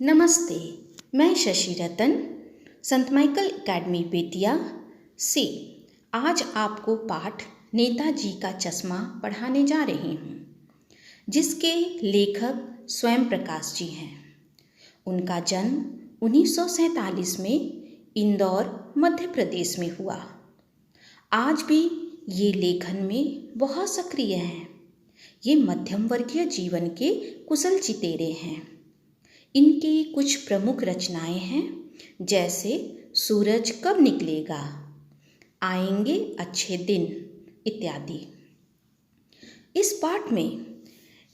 नमस्ते। मैं शशि रतन संत Michael academy Bettiah से आज आपको पाठ नेताजी का चश्मा पढ़ाने जा रही हूँ, जिसके लेखक स्वयं प्रकाश जी हैं। उनका जन्म 1947 में इंदौर मध्य प्रदेश में हुआ। आज भी ये लेखन में बहुत सक्रिय हैं। ये मध्यम वर्गीय जीवन के कुशल चितेरे हैं। इनकी कुछ प्रमुख रचनाएं हैं, जैसे सूरज कब निकलेगा, आएंगे अच्छे दिन इत्यादि। इस पाठ में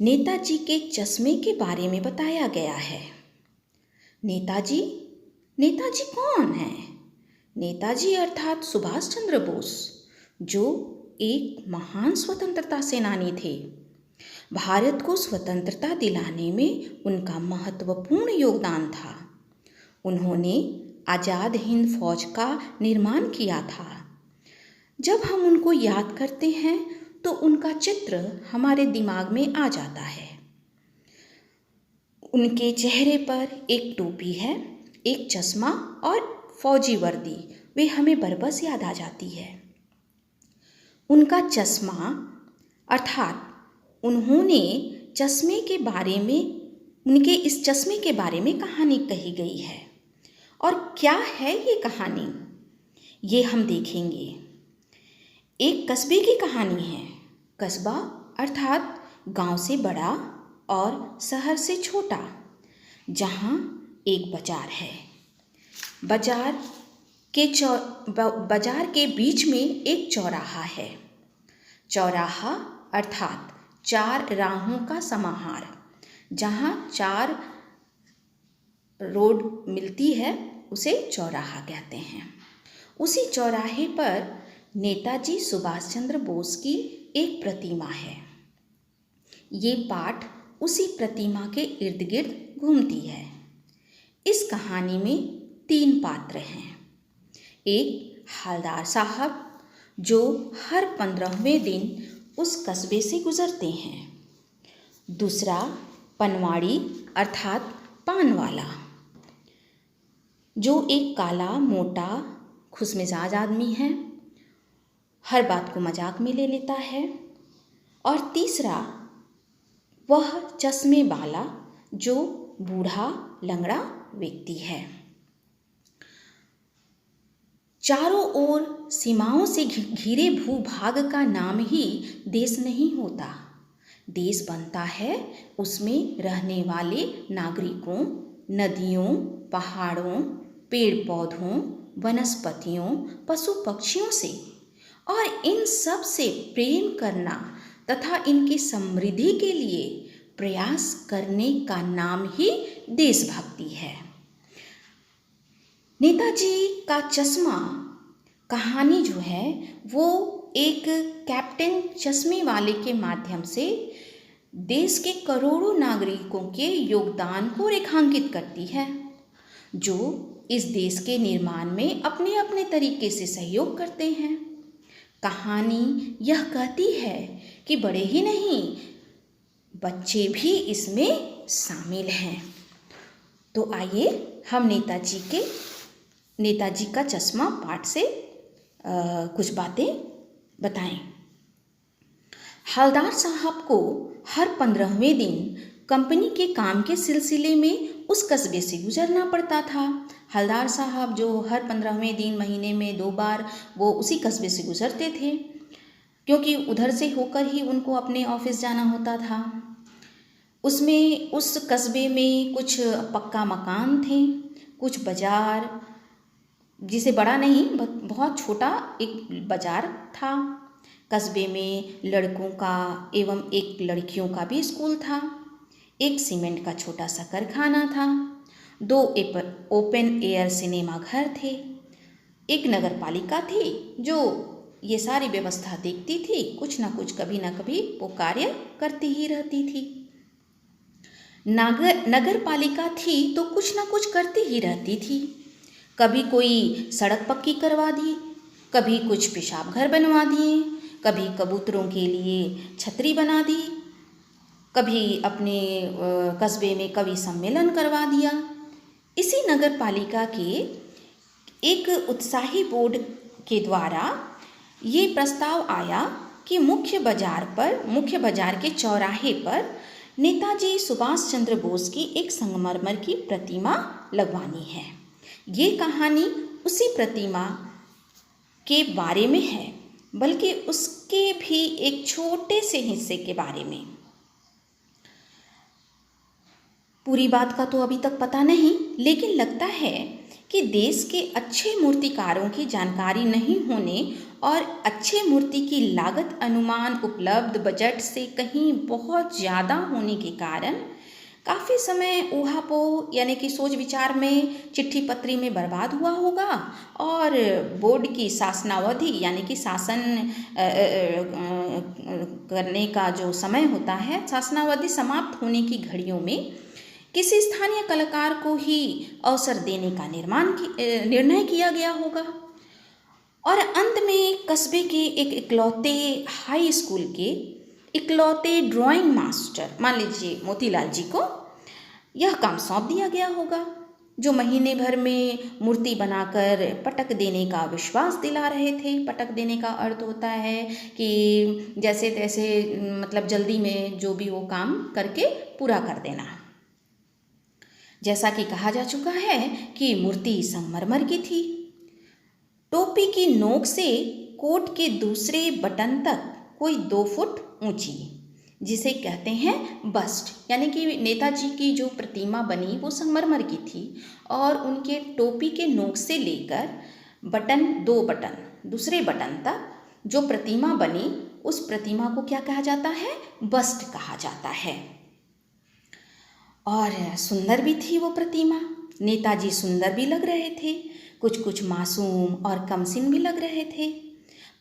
नेताजी के चश्मे के बारे में बताया गया है। नेताजी नेताजी कौन है? नेताजी अर्थात सुभाष चंद्र बोस, जो एक महान स्वतंत्रता सेनानी थे। भारत को स्वतंत्रता दिलाने में उनका महत्वपूर्ण योगदान था। उन्होंने आज़ाद हिंद फौज का निर्माण किया था। जब हम उनको याद करते हैं तो उनका चित्र हमारे दिमाग में आ जाता है। उनके चेहरे पर एक टोपी है, एक चश्मा और फौजी वर्दी, वे हमें बरबस याद आ जाती है। उनका चश्मा अर्थात उन्होंने चश्मे के बारे में, उनके इस चश्मे के बारे में कहानी कही गई है। और क्या है ये कहानी, ये हम देखेंगे। एक कस्बे की कहानी है। कस्बा अर्थात गांव से बड़ा और शहर से छोटा, जहां एक बाजार है। बाजार के बीच में एक चौराहा है। चौराहा अर्थात 4 राहों का समाहार, जहाँ 4 रोड मिलती है उसे चौराहा कहते हैं। उसी चौराहे पर नेताजी सुभाष चंद्र बोस की एक प्रतिमा है। ये पाठ उसी प्रतिमा के इर्द गिर्द घूमती है। इस कहानी में 3 पात्र हैं। एक हवलदार साहब, जो हर 15वें दिन उस कस्बे से गुजरते हैं। दूसरा पनवाड़ी अर्थात पान वाला, जो एक काला मोटा खुशमिजाज आदमी है, हर बात को मजाक में ले लेता है। और तीसरा वह चश्मे वाला, जो बूढ़ा लंगड़ा व्यक्ति है। चारों ओर सीमाओं से घिरे भूभाग का नाम ही देश नहीं होता। देश बनता है उसमें रहने वाले नागरिकों, नदियों, पहाड़ों, पेड़ पौधों, वनस्पतियों, पशु पक्षियों से। और इन सब से प्रेम करना तथा इनकी समृद्धि के लिए प्रयास करने का नाम ही देशभक्ति है। नेताजी का चश्मा कहानी जो है वो एक कैप्टन चश्मे वाले के माध्यम से देश के करोड़ों नागरिकों के योगदान को रेखांकित करती है, जो इस देश के निर्माण में अपने अपने तरीके से सहयोग करते हैं। कहानी यह कहती है कि बड़े ही नहीं, बच्चे भी इसमें शामिल हैं। तो आइए हम नेताजी का चश्मा पाठ से कुछ बातें बताएं। हवलदार साहब को हर 15वें दिन कंपनी के काम के सिलसिले में उस कस्बे से गुजरना पड़ता था। हवलदार साहब जो हर 15वें दिन महीने में 2 बार वो उसी कस्बे से गुजरते थे, क्योंकि उधर से होकर ही उनको अपने ऑफिस जाना होता था। उस कस्बे में कुछ पक्का मकान थे, कुछ बाजार, जिसे बड़ा नहीं बहुत छोटा एक बाजार था। कस्बे में लड़कों का एवं एक लड़कियों का भी स्कूल था। एक सीमेंट का छोटा सा कारखाना था। 2 ओपन एयर सिनेमा घर थे। एक नगर पालिका थी जो ये सारी व्यवस्था देखती थी। कुछ ना कुछ कभी ना कभी वो कार्य करती ही रहती थी। नगर पालिका थी तो कुछ ना कुछ करती ही रहती थी। कभी कोई सड़क पक्की करवा दी, कभी कुछ पेशाब घर बनवा दिए, कभी कबूतरों के लिए छतरी बना दी, कभी अपने कस्बे में कवि सम्मेलन करवा दिया। इसी नगर पालिका के एक उत्साही बोर्ड के द्वारा ये प्रस्ताव आया कि मुख्य बाजार के चौराहे पर नेताजी सुभाष चंद्र बोस की एक संगमरमर की प्रतिमा लगवानी है। ये कहानी उसी प्रतिमा के बारे में है, बल्कि उसके भी एक छोटे से हिस्से के बारे में। पूरी बात का तो अभी तक पता नहीं, लेकिन लगता है कि देश के अच्छे मूर्तिकारों की जानकारी नहीं होने और अच्छे मूर्ति की लागत अनुमान उपलब्ध बजट से कहीं बहुत ज़्यादा होने के कारण काफ़ी समय ऊहापोह यानी कि सोच विचार में, चिट्ठी पत्री में बर्बाद हुआ होगा और बोर्ड की शासनावधि यानी कि शासन करने का जो समय होता है, शासनावधि समाप्त होने की घड़ियों में किसी स्थानीय कलाकार को ही अवसर देने का निर्णय किया गया होगा। और अंत में कस्बे के एक इकलौते हाई स्कूल के इकलौते ड्राइंग मास्टर, मान लीजिए मोतीलाल जी को यह काम सौंप दिया गया होगा, जो महीने भर में मूर्ति बनाकर पटक देने का विश्वास दिला रहे थे। पटक देने का अर्थ होता है कि जैसे तैसे मतलब जल्दी में जो भी वो काम करके पूरा कर देना। जैसा कि कहा जा चुका है कि मूर्ति संगमरमर की थी। टोपी की नोक से कोट के दूसरे बटन तक कोई 2 फुट ऊंची, जिसे कहते हैं बस्ट, यानी कि नेताजी की जो प्रतिमा बनी वो संगमरमर की थी और उनके टोपी के नोक से लेकर दो बटन दूसरे बटन तक जो प्रतिमा बनी, उस प्रतिमा को क्या कहा जाता है? बस्ट कहा जाता है। और सुंदर भी थी वो प्रतिमा। नेताजी सुंदर भी लग रहे थे, कुछ मासूम और कमसिन भी लग रहे थे।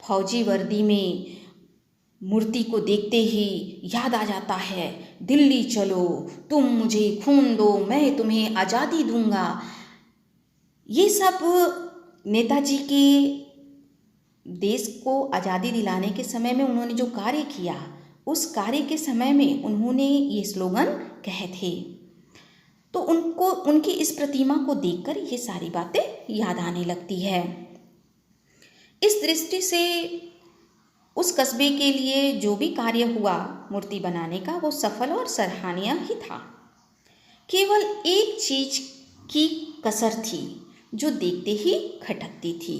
फौजी वर्दी में मूर्ति को देखते ही याद आ जाता है, दिल्ली चलो, तुम मुझे खून दो, मैं तुम्हें आज़ादी दूंगा। ये सब नेताजी के देश को आज़ादी दिलाने के समय में उन्होंने जो कार्य किया, उस कार्य के समय में उन्होंने ये स्लोगन कहे थे। तो उनको उनकी इस प्रतिमा को देखकर ये सारी बातें याद आने लगती है। इस दृष्टि से उस कस्बे के लिए जो भी कार्य हुआ मूर्ति बनाने का, वो सफल और सराहनीय ही था। केवल एक चीज की कसर थी जो देखते ही खटकती थी।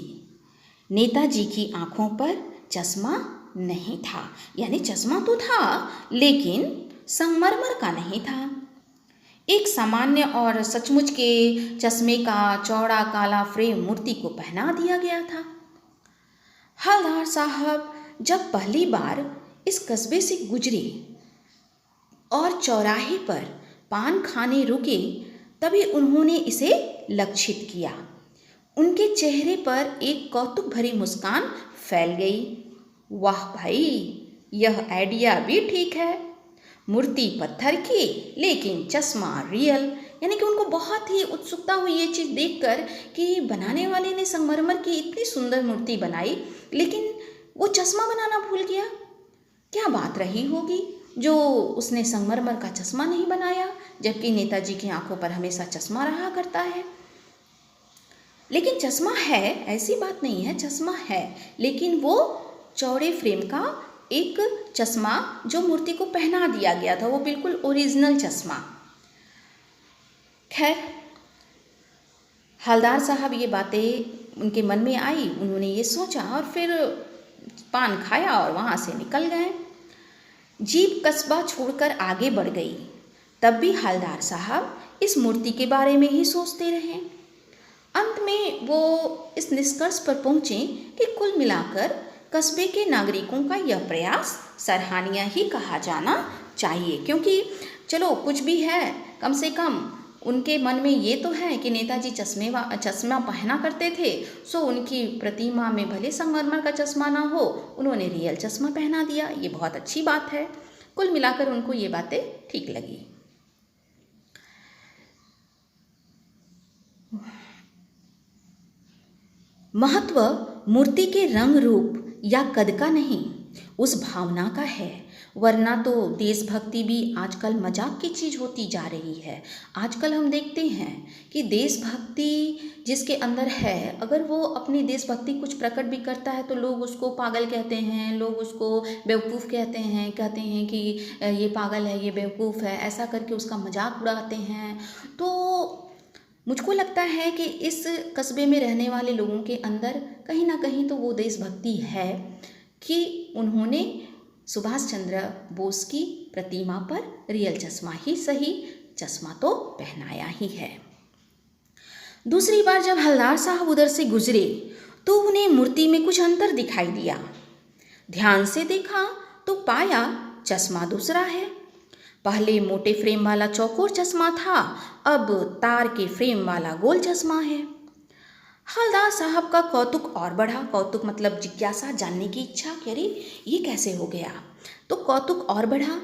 नेताजी की आंखों पर चश्मा नहीं था, यानी चश्मा तो था लेकिन संगमरमर का नहीं था। एक सामान्य और सचमुच के चश्मे का चौड़ा काला फ्रेम मूर्ति को पहना दिया गया था। हवलदार साहब जब पहली बार इस कस्बे से गुजरे और चौराहे पर पान खाने रुके, तभी उन्होंने इसे लक्षित किया। उनके चेहरे पर एक कौतुक भरी मुस्कान फैल गई। वाह भाई, यह आइडिया भी ठीक है। मूर्ति पत्थर की लेकिन चश्मा रियल, यानी कि उनको बहुत ही उत्सुकता हुई ये चीज़ देखकर कि बनाने वाले ने संगमरमर की इतनी सुंदर मूर्ति बनाई, लेकिन वो चश्मा बनाना भूल गया। क्या बात रही होगी जो उसने संगमरमर का चश्मा नहीं बनाया, जबकि नेताजी की आंखों पर हमेशा चश्मा रहा करता है। लेकिन चश्मा है, ऐसी बात नहीं है, चश्मा है, लेकिन वो चौड़े फ्रेम का एक चश्मा जो मूर्ति को पहना दिया गया था, वो बिल्कुल ओरिजिनल चश्मा। खैर, हवलदार साहब ये बातें उनके मन में आई, उन्होंने ये सोचा और फिर पान खाया और वहाँ से निकल गए। जीप कस्बा छोड़कर आगे बढ़ गई। तब भी हवलदार साहब इस मूर्ति के बारे में ही सोचते रहे। अंत में वो इस निष्कर्ष पर पहुँचे कि कुल मिलाकर कस्बे के नागरिकों का यह प्रयास सराहनीय ही कहा जाना चाहिए, क्योंकि चलो कुछ भी है, कम से कम उनके मन में ये तो है कि नेताजी चश्मा पहना करते थे, सो उनकी प्रतिमा में भले संगमरमर का चश्मा ना हो, उन्होंने रियल चश्मा पहना दिया। ये बहुत अच्छी बात है। कुल मिलाकर उनको ये बातें ठीक लगी। महत्व मूर्ति के रंग रूप या कद का नहीं, उस भावना का है। वरना तो देशभक्ति भी आजकल मजाक की चीज़ होती जा रही है। आजकल हम देखते हैं कि देशभक्ति जिसके अंदर है, अगर वो अपनी देशभक्ति कुछ प्रकट भी करता है तो लोग उसको पागल कहते हैं, लोग उसको बेवकूफ़ कहते हैं कि ये पागल है, ये बेवकूफ़ है, ऐसा करके उसका मजाक उड़ाते हैं। तो मुझको लगता है कि इस कस्बे में रहने वाले लोगों के अंदर कहीं ना कहीं तो वो देशभक्ति है कि उन्होंने सुभाष चंद्र बोस की प्रतिमा पर रियल चश्मा ही सही, चश्मा तो पहनाया ही है। दूसरी बार जब हलदार साहब उधर से गुजरे तो उन्हें मूर्ति में कुछ अंतर दिखाई दिया। ध्यान से देखा तो पाया चश्मा दूसरा है। पहले मोटे फ्रेम वाला चौकोर चश्मा था, अब तार के फ्रेम वाला गोल चश्मा है। हलदार साहब का कौतुक और बढ़ा। कौतुक मतलब जिज्ञासा, जानने की इच्छा कि अरे ये कैसे हो गया, तो कौतुक और बढ़ा।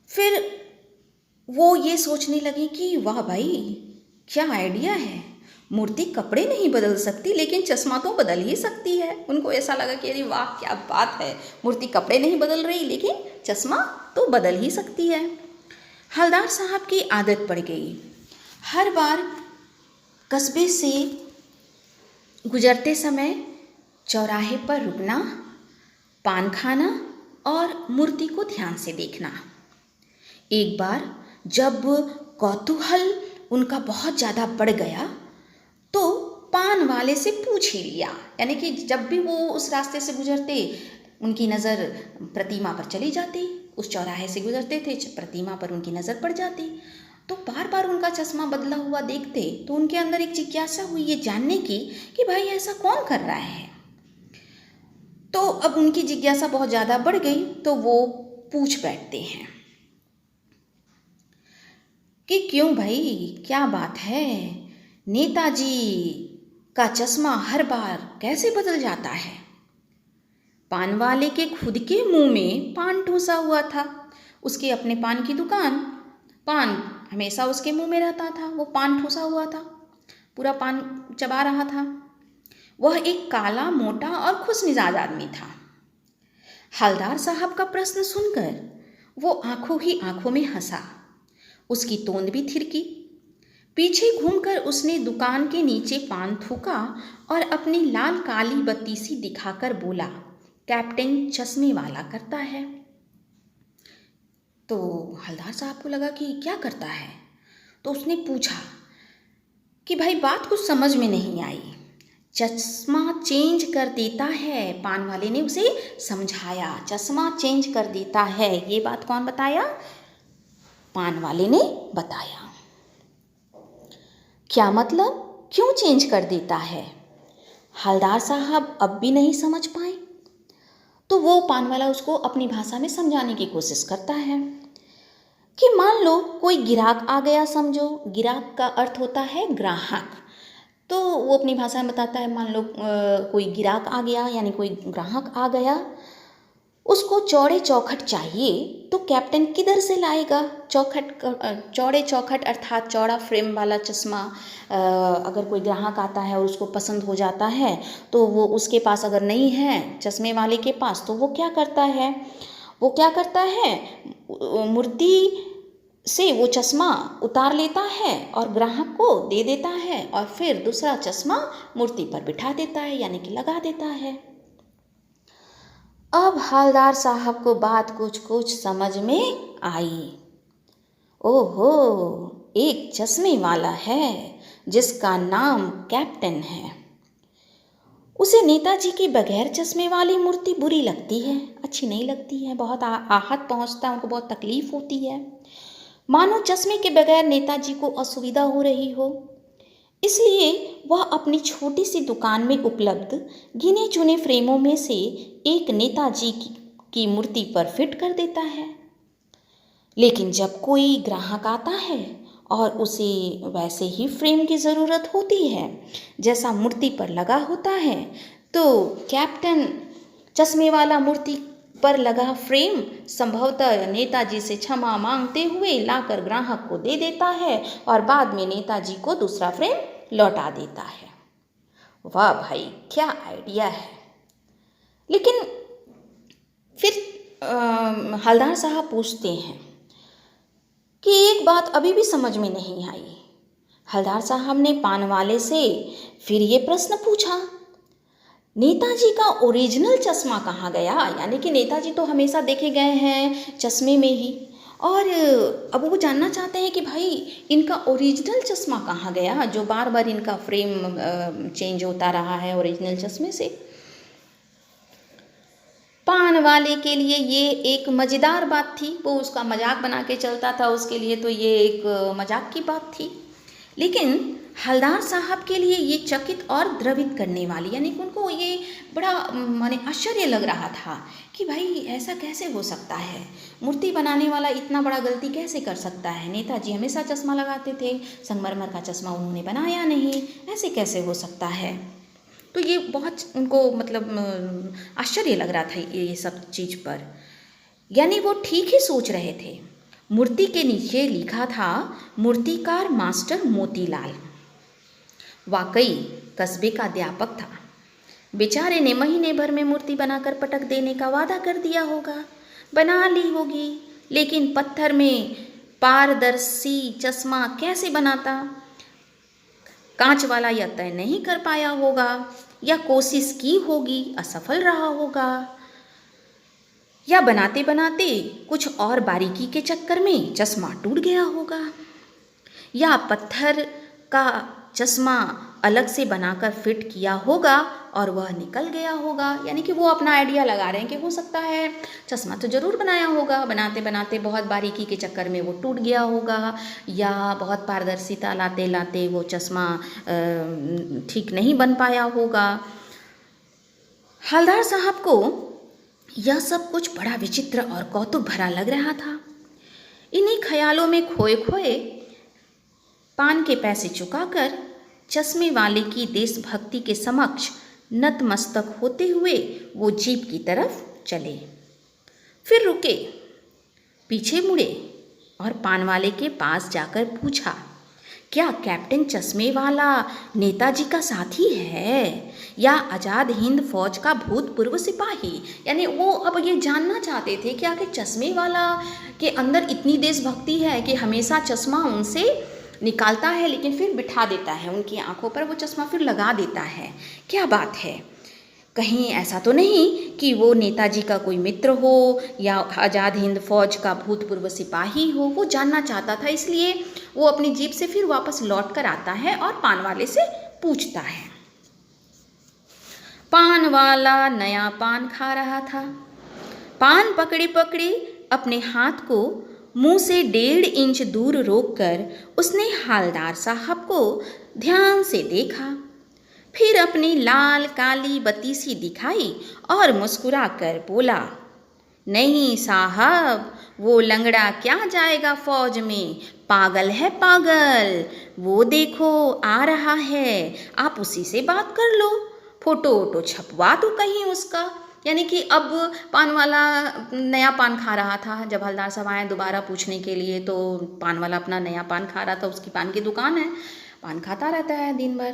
फिर वो ये सोचने लगे कि वाह भाई क्या आइडिया है, मूर्ति कपड़े नहीं बदल सकती लेकिन चश्मा तो बदल ही सकती है। उनको ऐसा लगा कि अरे वाह क्या बात है, मूर्ति कपड़े नहीं बदल रही लेकिन चश्मा तो बदल ही सकती है। हलदार साहब की आदत पड़ गई हर बार कस्बे से गुजरते समय चौराहे पर रुकना, पान खाना और मूर्ति को ध्यान से देखना। एक बार जब कौतूहल उनका बहुत ज़्यादा बढ़ गया तो पान वाले से पूछ ही लिया, यानी कि जब भी वो उस रास्ते से गुजरते उनकी नज़र प्रतिमा पर चली जाती, उस चौराहे से गुजरते थे प्रतिमा पर उनकी नज़र पड़ जाती, तो बार बार उनका चश्मा बदला हुआ देखते तो उनके अंदर एक जिज्ञासा हुई ये जानने की कि भाई ऐसा कौन कर रहा है। तो अब उनकी जिज्ञासा बहुत ज़्यादा बढ़ गई तो वो पूछ बैठते हैं कि क्यों भाई क्या बात है, नेताजी का चश्मा हर बार कैसे बदल जाता है। पान वाले के खुद के मुंह में पान ठूसा हुआ था, उसके अपने पान की दुकान, पान हमेशा उसके मुंह में रहता था, वो पान ठूसा हुआ था, पूरा पान चबा रहा था। वह एक काला मोटा और खुश मिजाज आदमी था। हलदार साहब का प्रश्न सुनकर वो आंखों ही आंखों में हंसा, उसकी तोंद भी थिरकी। पीछे घूमकर उसने दुकान के नीचे पान थूका और अपनी लाल काली बत्ती सी दिखाकर बोला, कैप्टन चश्मे वाला करता है। तो हलदार साहब को लगा कि क्या करता है, तो उसने पूछा कि भाई बात कुछ समझ में नहीं आई। चश्मा चेंज कर देता है, पान वाले ने उसे समझाया, चश्मा चेंज कर देता है। ये बात कौन बताया? पान वाले ने बताया। क्या मतलब, क्यों चेंज कर देता है? हलदार साहब अब भी नहीं समझ पाए तो वो पान वाला उसको अपनी भाषा में समझाने की कोशिश करता है कि मान लो कोई गिराक आ गया, समझो गिराक का अर्थ होता है ग्राहक, तो वो अपनी भाषा में बताता है मान लो कोई गिराक आ गया यानी कोई ग्राहक आ गया, उसको चौड़े चौखट चाहिए तो कैप्टन किधर से लाएगा? चौड़े चौखट अर्थात चौड़ा फ्रेम वाला चश्मा अगर कोई ग्राहक आता है और उसको पसंद हो जाता है तो वो उसके पास अगर नहीं है चश्मे वाले के पास, तो वो क्या करता है मूर्ति से वो चश्मा उतार लेता है और ग्राहक को दे देता है और फिर दूसरा चश्मा मूर्ति पर बिठा देता है यानी कि लगा देता है। अब हलदार साहब को बात कुछ समझ में आई। ओहो, एक चश्मे वाला है जिसका नाम कैप्टन है, उसे नेताजी की बगैर चश्मे वाली मूर्ति बुरी लगती है, अच्छी नहीं लगती है, बहुत आहत पहुंचता है, उनको बहुत तकलीफ होती है, मानो चश्मे के बगैर नेताजी को असुविधा हो रही हो। इसलिए वह अपनी छोटी सी दुकान में उपलब्ध गिने चुने फ्रेमों में से एक नेताजी की मूर्ति पर फिट कर देता है। लेकिन जब कोई ग्राहक आता है और उसे वैसे ही फ्रेम की ज़रूरत होती है जैसा मूर्ति पर लगा होता है, तो कैप्टन चश्मे वाला मूर्ति पर लगा फ्रेम संभवतः नेताजी से क्षमा मांगते हुए लाकर ग्राहक को दे देता है और बाद में नेताजी को दूसरा फ्रेम लौटा देता है। वाह भाई, क्या आइडिया है। लेकिन फिर हवलदार साहब पूछते हैं कि एक बात अभी भी समझ में नहीं आई। हवलदार साहब ने पान वाले से फिर ये प्रश्न पूछा, नेताजी का ओरिजिनल चश्मा कहाँ गया? यानी कि नेताजी तो हमेशा देखे गए हैं चश्मे में ही, और अब वो जानना चाहते हैं कि भाई इनका ओरिजिनल चश्मा कहाँ गया, जो बार बार इनका फ्रेम चेंज होता रहा है ओरिजिनल चश्मे से। पान वाले के लिए ये एक मज़ेदार बात थी, वो उसका मजाक बना के चलता था, उसके लिए तो ये एक मजाक की बात थी। लेकिन हवलदार साहब के लिए ये चकित और द्रवित करने वाली, यानी कि उनको ये बड़ा माने आश्चर्य लग रहा था कि भाई ऐसा कैसे हो सकता है, मूर्ति बनाने वाला इतना बड़ा गलती कैसे कर सकता है। नेताजी हमेशा चश्मा लगाते थे, संगमरमर का चश्मा उन्होंने बनाया नहीं, ऐसे कैसे हो सकता है। तो ये बहुत उनको मतलब आश्चर्य लग रहा था ये सब चीज़ पर। यानी वो ठीक ही सोच रहे थे। मूर्ति के नीचे लिखा था मूर्तिकार मास्टर मोतीलाल। वाकई कस्बे का अध्यापक था। बेचारे ने महीने भर में मूर्ति बनाकर पटक देने का वादा कर दिया होगा, बना ली होगी, लेकिन पत्थर में पारदर्शी चश्मा कैसे बनाता, कांच वाला यह तय नहीं कर पाया होगा, या कोशिश की होगी असफल रहा होगा, या बनाते बनाते कुछ और बारीकी के चक्कर में चश्मा टूट गया होगा, या पत्थर का चश्मा अलग से बनाकर फिट किया होगा और वह निकल गया होगा। यानी कि वो अपना आइडिया लगा रहे हैं कि हो सकता है चश्मा तो ज़रूर बनाया होगा, बनाते बनाते बहुत बारीकी के चक्कर में वो टूट गया होगा, या बहुत पारदर्शिता लाते लाते वो चश्मा ठीक नहीं बन पाया होगा। हवलदार साहब को यह सब कुछ बड़ा विचित्र और कौतुक भरा लग रहा था। इन्हीं ख्यालों में खोए खोए पान के पैसे चुकाकर चश्मे वाले की देशभक्ति के समक्ष नतमस्तक होते हुए वो जीप की तरफ चले। फिर रुके, पीछे मुड़े और पान वाले के पास जाकर पूछा, क्या कैप्टन चश्मे वाला नेताजी का साथी है या आज़ाद हिंद फौज का भूतपूर्व सिपाही? यानी वो अब ये जानना चाहते थे कि आखिर चश्मे वाला के अंदर इतनी देशभक्ति है कि हमेशा चश्मा उनसे निकालता है लेकिन फिर बिठा देता है, उनकी आंखों पर वो चश्मा फिर लगा देता है। क्या बात है, कहीं ऐसा तो नहीं कि वो नेताजी का कोई मित्र हो या आज़ाद हिंद फौज का भूतपूर्व सिपाही हो? वो जानना चाहता था, इसलिए वो अपनी जीप से फिर वापस लौट कर आता है और पान वाले से पूछता है। पान वाला नया पान खा रहा था। पान पकड़े पकड़े अपने हाथ को मुंह से 1.5 इंच दूर रोककर उसने हवलदार साहब को ध्यान से देखा, फिर अपनी लाल काली बत्तीसी दिखाई और मुस्कुराकर बोला, नहीं साहब, वो लंगड़ा क्या जाएगा फौज में, पागल है पागल, वो देखो आ रहा है, आप उसी से बात कर लो, फोटो वोटो छपवा दो कहीं उसका। यानी कि अब पान वाला नया पान खा रहा था। जब हवलदार साहब आए दोबारा पूछने के लिए तो पान वाला अपना नया पान खा रहा था, उसकी पान की दुकान है, पान खाता रहता है दिन भर।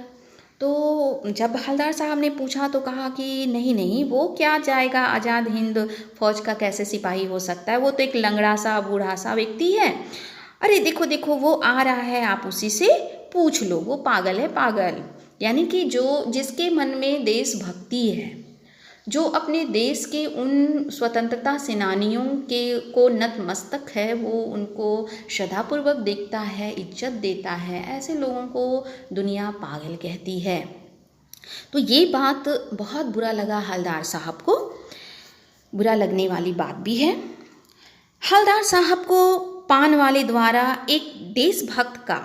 तो जब हवलदार साहब ने पूछा तो कहा कि नहीं नहीं, वो क्या जाएगा, आज़ाद हिंद फौज का कैसे सिपाही हो सकता है, वो तो एक लंगड़ा सा बूढ़ा सा व्यक्ति है। अरे देखो देखो वो आ रहा है, आप उसी से पूछ लो, वो पागल है पागल। यानी कि जो जिसके मन में देशभक्ति है, जो अपने देश के उन स्वतंत्रता सेनानियों के को नतमस्तक है, वो उनको श्रद्धापूर्वक देखता है, इज्जत देता है, ऐसे लोगों को दुनिया पागल कहती है। तो ये बात बहुत बुरा लगा हवलदार साहब को, बुरा लगने वाली बात भी है। हवलदार साहब को पान वाले द्वारा एक देशभक्त का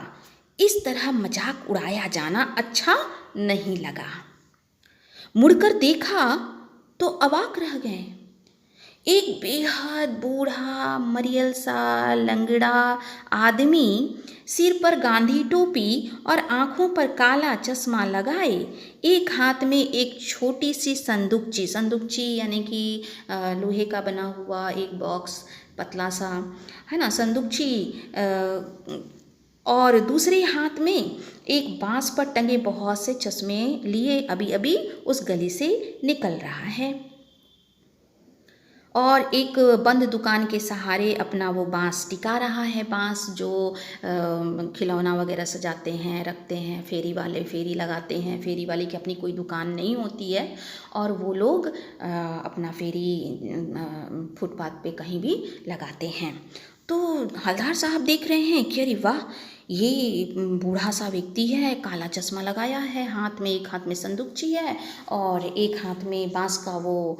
इस तरह मजाक उड़ाया जाना अच्छा नहीं लगा। मुड़कर देखा तो अवाक रह गए। एक बेहद बूढ़ा मरियल सा लंगड़ा आदमी, सिर पर गांधी टोपी और आँखों पर काला चश्मा लगाए, एक हाथ में एक छोटी सी संदूकची यानी कि लोहे का बना हुआ एक बॉक्स पतला सा है ना, संदूकची और दूसरे हाथ में एक बांस पर टंगे बहुत से चश्मे लिए अभी अभी उस गली से निकल रहा है और एक बंद दुकान के सहारे अपना वो बांस टिका रहा है। बांस जो खिलौना वगैरह सजाते हैं, रखते हैं, फेरी वाले फेरी लगाते हैं, फेरी वाले की अपनी कोई दुकान नहीं होती है और वो लोग अपना फेरी फुटपाथ पे कहीं भी लगाते हैं। तो हवलदार साहब देख रहे हैं कि अरे वाह, ये बूढ़ा सा व्यक्ति है, काला चश्मा लगाया है, हाथ में एक हाथ में संदूकची है और एक हाथ में बांस का वो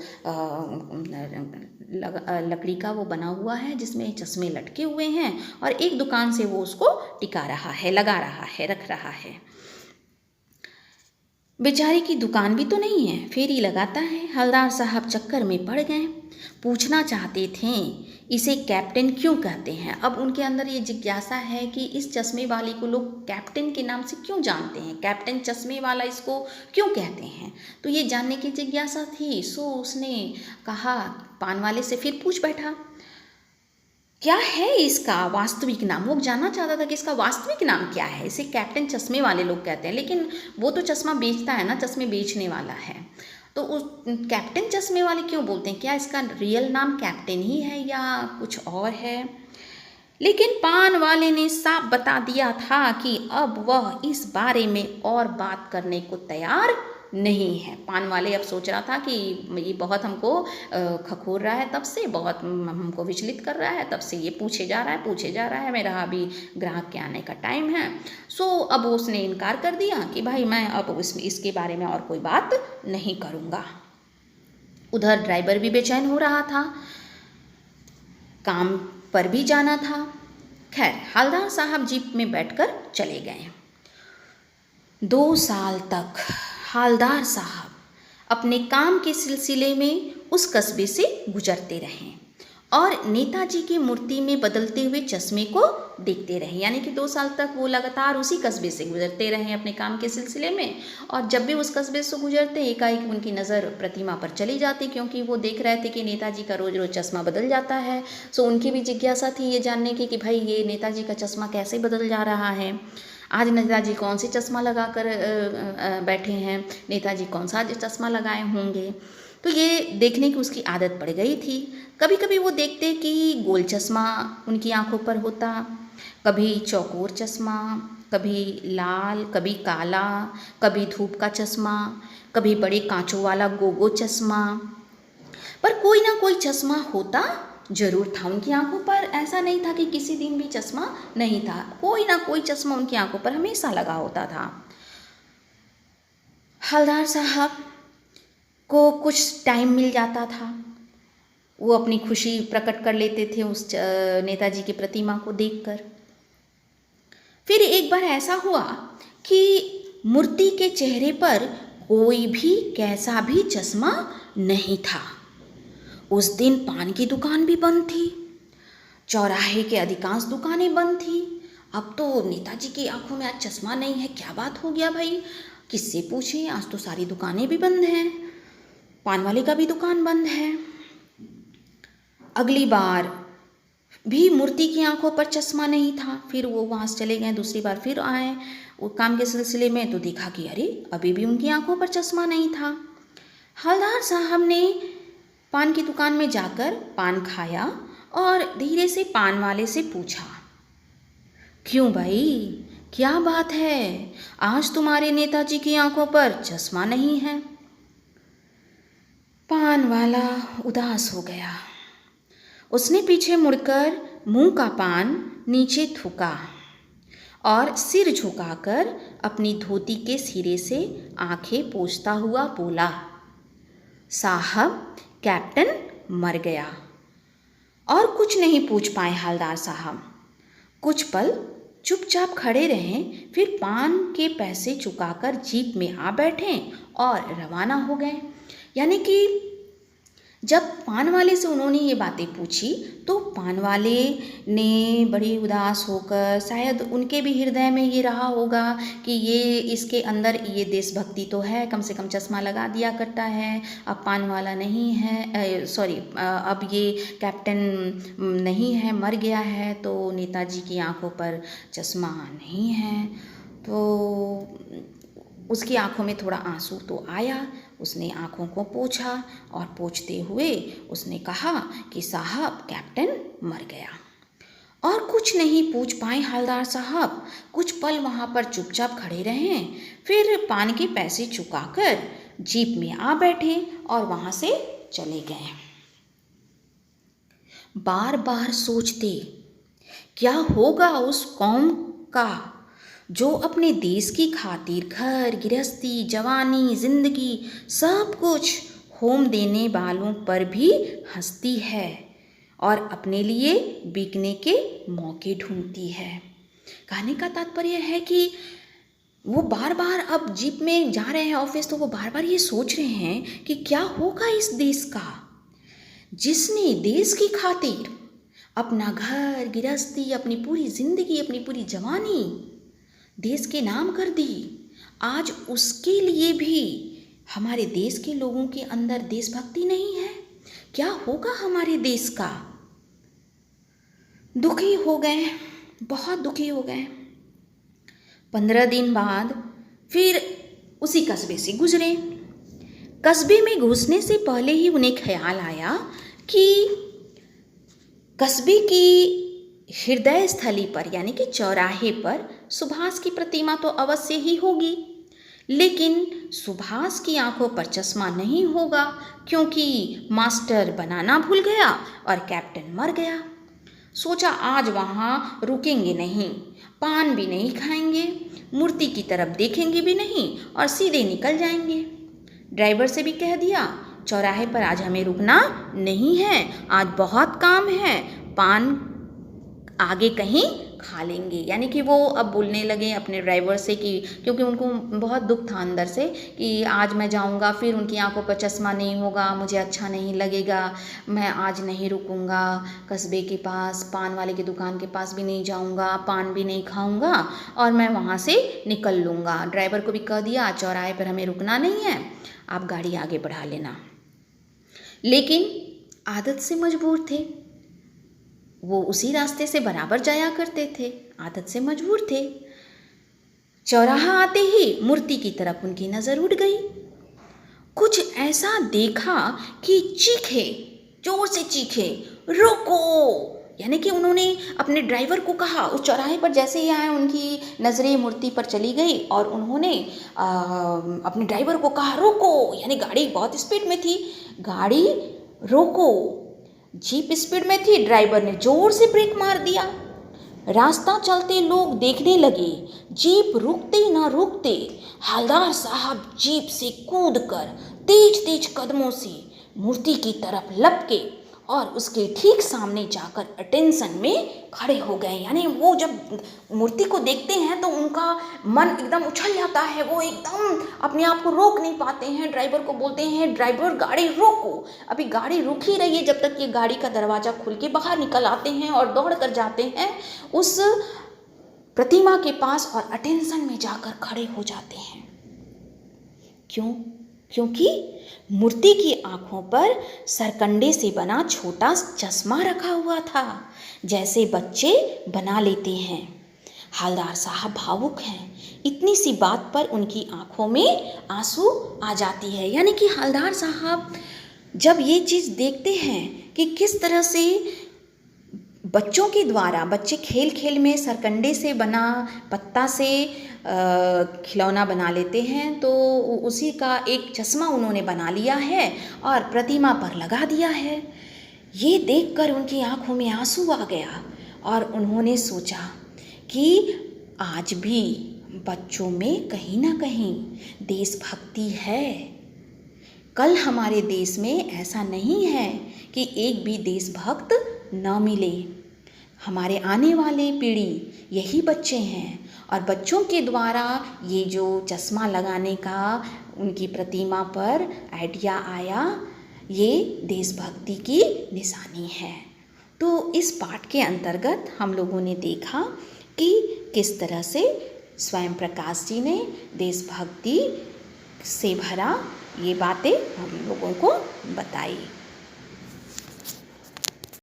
लकड़ी का वो बना हुआ है जिसमें चश्मे लटके हुए हैं और एक दुकान से वो उसको टिका रहा है, लगा रहा है, रख रहा है। बेचारे की दुकान भी तो नहीं है, फेरी लगाता है। हवलदार साहब चक्कर में पड़ गए। पूछना चाहते थे इसे कैप्टन क्यों कहते हैं। अब उनके अंदर ये जिज्ञासा है कि इस चश्मे वाले को लोग कैप्टन के नाम से क्यों जानते हैं, कैप्टन चश्मे वाला इसको क्यों कहते हैं, तो ये जानने की जिज्ञासा थी। सो उसने कहा, पान वाले से फिर पूछ बैठा, क्या है इसका वास्तविक नाम। वो जानना चाहता था कि इसका वास्तविक नाम क्या है। इसे कैप्टन चश्मे वाले लोग कहते हैं, लेकिन वो तो चश्मा बेचता है ना, चश्मे बेचने वाला है, तो उस कैप्टन चश्मे वाले क्यों बोलते हैं। क्या इसका रियल नाम कैप्टन ही है या कुछ और है। लेकिन पान वाले ने साफ बता दिया था कि अब वह इस बारे में और बात करने को तैयार नहीं है। पान वाले अब सोच रहा था कि ये बहुत हमको खखोर रहा है, तब से बहुत हमको विचलित कर रहा है, तब से ये पूछे जा रहा है, मेरा अभी ग्राहक के आने का टाइम है। सो अब उसने इनकार कर दिया कि भाई मैं अब इसके बारे में और कोई बात नहीं करूँगा। उधर ड्राइवर भी बेचैन हो रहा था, काम पर भी जाना था। खैर, हवलदार साहब जीप में बैठकर चले गए। 2 साल तक हवलदार साहब अपने काम के सिलसिले में उस कस्बे से गुजरते रहे और नेताजी की मूर्ति में बदलते हुए चश्मे को देखते रहे। यानी कि 2 साल तक वो लगातार उसी कस्बे से गुजरते रहे अपने काम के सिलसिले में, और जब भी उस कस्बे से गुजरते एकाएक उनकी नज़र प्रतिमा पर चली जाती, क्योंकि वो देख रहे थे कि नेताजी का रोज़ रोज़ चश्मा बदल जाता है। सो उनकी भी जिज्ञासा थी ये जानने की कि भाई ये नेताजी का चश्मा कैसे बदल जा रहा है, आज नेताजी कौन सी चश्मा लगा कर बैठे हैं, नेताजी कौन सा चश्मा लगाए होंगे। तो ये देखने की उसकी आदत पड़ गई थी। कभी कभी वो देखते कि गोल चश्मा उनकी आंखों पर होता, कभी चौकोर चश्मा, कभी लाल, कभी काला, कभी धूप का चश्मा, कभी बड़े कांचों वाला गोगो चश्मा, पर कोई ना कोई चश्मा होता जरूर था उनकी आंखों पर। ऐसा नहीं था कि किसी दिन भी चश्मा नहीं था, कोई ना कोई चश्मा उनकी आंखों पर हमेशा लगा होता था। हवलदार साहब को कुछ टाइम मिल जाता था, वो अपनी खुशी प्रकट कर लेते थे उस नेताजी की प्रतिमा को देखकर। फिर एक बार ऐसा हुआ कि मूर्ति के चेहरे पर कोई भी कैसा भी चश्मा नहीं था। उस दिन पान की दुकान भी बंद थी, चौराहे के अधिकांश दुकानें बंद थी। अब तो नेताजी की आंखों में आज चश्मा नहीं है, क्या बात हो गया भाई, किससे पूछें, आज तो सारी दुकानें भी बंद हैं, पान वाले का भी दुकान बंद है। अगली बार भी मूर्ति की आंखों पर चश्मा नहीं था। फिर वो वहाँ से चले गए, दूसरी बार फिर आए वो काम के सिलसिले में, तो देखा कि अरे अभी भी उनकी आंखों पर चश्मा नहीं था। हवलदार साहब ने पान की दुकान में जाकर पान खाया और धीरे से पान वाले से पूछा, क्यों भाई, क्या बात है, आज तुम्हारे नेताजी की आंखों पर चश्मा नहीं है। पान वाला उदास हो गया। उसने पीछे मुड़कर मुंह का पान नीचे थूका और सिर झुकाकर अपनी धोती के सिरे से आंखें पोंछता हुआ बोला, साहब कैप्टन मर गया। और कुछ नहीं पूछ पाए हवलदार साहब। कुछ पल चुपचाप खड़े रहें, फिर पान के पैसे चुकाकर जीप में आ बैठे और रवाना हो गए। यानी कि जब पान वाले से उन्होंने ये बातें पूछी तो पान वाले ने बड़ी उदास होकर, शायद उनके भी हृदय में ये रहा होगा कि ये इसके अंदर ये देशभक्ति तो है, कम से कम चश्मा लगा दिया करता है, अब पान वाला नहीं है, सॉरी, अब ये कैप्टन नहीं है, मर गया है, तो नेताजी की आंखों पर चश्मा नहीं है। तो उसकी आंखों में थोड़ा आंसू तो आया, उसने आंखों को पोंछा और पोंछते हुए उसने कहा कि साहब, कैप्टन मर गया। और कुछ नहीं पूछ पाए हवलदार साहब, कुछ पल वहाँ पर चुपचाप खड़े रहे, फिर पान के पैसे चुकाकर जीप में आ बैठे और वहाँ से चले गए। बार बार सोचते, क्या होगा उस कौम का जो अपने देश की खातिर घर गृहस्थी, जवानी, जिंदगी सब कुछ होम देने वालों पर भी हंसती है और अपने लिए बिकने के मौके ढूंढती है। कहने का तात्पर्य है कि वो बार बार अब जीप में जा रहे हैं ऑफिस, तो वो बार बार ये सोच रहे हैं कि क्या होगा इस देश का, जिसने देश की खातिर अपना घर गृहस्थी, अपनी पूरी जिंदगी, अपनी पूरी जवानी देश के नाम कर दी। आज उसके लिए भी हमारे देश के लोगों के अंदर देशभक्ति नहीं है। क्या होगा हमारे देश का? दुखी हो गए, बहुत दुखी हो गए। 15 दिन बाद फिर उसी कस्बे से गुजरे। कस्बे में घुसने से पहले ही उन्हें ख्याल आया कि कस्बे की हृदय स्थली पर, यानी कि चौराहे पर, सुभाष की प्रतिमा तो अवश्य ही होगी, लेकिन सुभाष की आंखों पर चश्मा नहीं होगा, क्योंकि मास्टर बनाना भूल गया और कैप्टन मर गया। सोचा आज वहाँ रुकेंगे नहीं, पान भी नहीं खाएंगे, मूर्ति की तरफ देखेंगे भी नहीं और सीधे निकल जाएंगे। ड्राइवर से भी कह दिया, चौराहे पर आज हमें रुकना नहीं है, आज बहुत काम है, पान आगे कहीं खा लेंगे। यानी कि वो अब बोलने लगे अपने ड्राइवर से कि, क्योंकि उनको बहुत दुख था अंदर से कि आज मैं जाऊंगा, फिर उनकी आंखों पर चश्मा नहीं होगा, मुझे अच्छा नहीं लगेगा, मैं आज नहीं रुकूंगा कस्बे के पास, पान वाले की दुकान के पास भी नहीं जाऊंगा, पान भी नहीं खाऊंगा और मैं वहाँ से निकल लूँगा। ड्राइवर को भी कह दिया चौराहे पर हमें रुकना नहीं है, आप गाड़ी आगे बढ़ा लेना। लेकिन आदत से मजबूर थे, वो उसी रास्ते से बराबर जाया करते थे, आदत से मजबूर थे। चौराहा आते ही मूर्ति की तरफ उनकी नज़र उड़ गई। कुछ ऐसा देखा कि चीखे, जोर से चीखे, रुको। यानी कि उन्होंने अपने ड्राइवर को कहा, उस चौराहे पर जैसे ही आए उनकी नज़रें मूर्ति पर चली गई और उन्होंने अपने ड्राइवर को कहा रुको। यानी गाड़ी बहुत स्पीड में थी, गाड़ी रोको। जीप स्पीड में थी, ड्राइवर ने जोर से ब्रेक मार दिया। रास्ता चलते लोग देखने लगे, जीप रुकते ना रुकते हवलदार साहब जीप से कूदकर तेज तेज कदमों से मूर्ति की तरफ लपके और उसके ठीक सामने जाकर अटेंशन में खड़े हो गए। यानी वो जब मूर्ति को देखते हैं तो उनका मन एकदम उछल जाता है, वो एकदम अपने आप को रोक नहीं पाते हैं। ड्राइवर को बोलते हैं ड्राइवर गाड़ी रोको। अभी गाड़ी रुक ही रही है जब तक ये गाड़ी का दरवाज़ा खुल के बाहर निकल आते हैं और दौड़ कर जाते हैं उस प्रतिमा के पास और अटेंशन में जाकर खड़े हो जाते हैं। क्यों? क्योंकि मूर्ति की आंखों पर सरकंडे से बना छोटा चश्मा रखा हुआ था, जैसे बच्चे बना लेते हैं। हवलदार साहब भावुक हैं, इतनी सी बात पर उनकी आंखों में आंसू आ जाती है। यानी कि हवलदार साहब जब ये चीज़ देखते हैं कि किस तरह से बच्चों के द्वारा, बच्चे खेल खेल में सरकंडे से बना पत्ता से खिलौना बना लेते हैं, तो उसी का एक चश्मा उन्होंने बना लिया है और प्रतिमा पर लगा दिया है। ये देखकर उनकी आंखों में आंसू आ गया और उन्होंने सोचा कि आज भी बच्चों में कहीं ना कहीं देशभक्ति है। कल हमारे देश में ऐसा नहीं है कि एक भी देशभक्त न मिले। हमारे आने वाले पीढ़ी यही बच्चे हैं और बच्चों के द्वारा ये जो चश्मा लगाने का उनकी प्रतिमा पर आइडिया आया, ये देशभक्ति की निशानी है। तो इस पाठ के अंतर्गत हम लोगों ने देखा कि किस तरह से स्वयं प्रकाश जी ने देशभक्ति से भरा ये बातें हम लोगों को बताई।